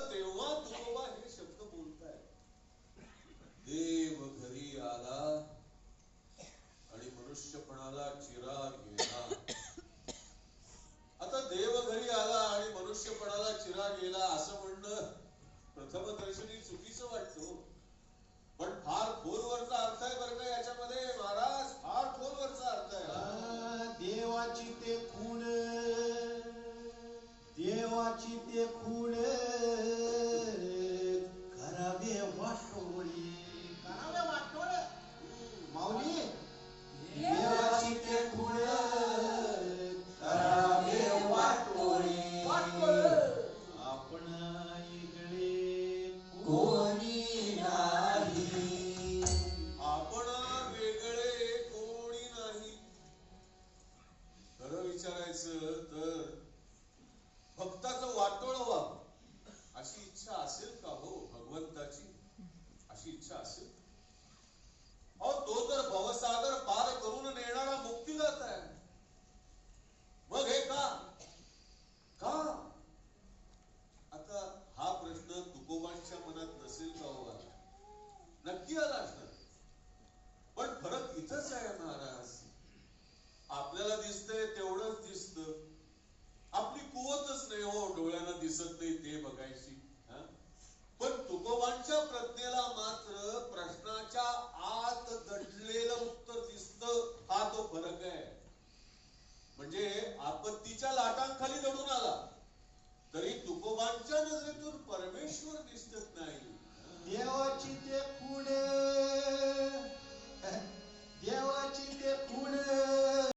तेव्हा तुकोबा हे शब्द बोलताय, देव घरी आला आणि मनुष्यपणाला चिराग गेला. आता देव घरी आला आणि मनुष्यपणाला चिराग गेला असं म्हणणं प्रथमदर्शनी चुकीचं वाटतं, पण फार खोलवरचा अर्थ आहे बरं का याच्यामध्ये महाराज, फार खोलवरचा अर्थ आहे. देवाची ते खूण, देवाची ते खूण करावे वाटोळी, करावे वाटोळे माऊली. देवाची ते खूण करावे वाटोळी, आपण इकडे कोणी नाही, आपण वेगळे कोणी नाही. खरं विचारायचं तर भक्ताचं वाटोळ व्हावं अशी इच्छा असेल का हो भगवंताची? अशी इच्छा असेल? अहो तो तर भवसागर पार करून नेणारा मुक्तिदाता आहे. मग हे का का? आता हा प्रश्न तुकोबांच्या मनात नसेल का हो? नक्की आला असणार, पण फरक इथंच आहे महाराज. आपल्याला दिसतंय तेवढंच दिसतं, आपली कुवतच नाही हो डोळ्यांना दिसत नाही ते बघायची. पण तुकोबांच्या प्रज्ञेला मात्र प्रश्नाच्या आत दडलेलं उत्तर दिसतं, हा तो फरक आहे. म्हणजे आपत्तीच्या लाटांखाली दडून आला तरी तुकोबांच्या नजरेतून परमेश्वर दिसत नाही. देवाची ते खुणे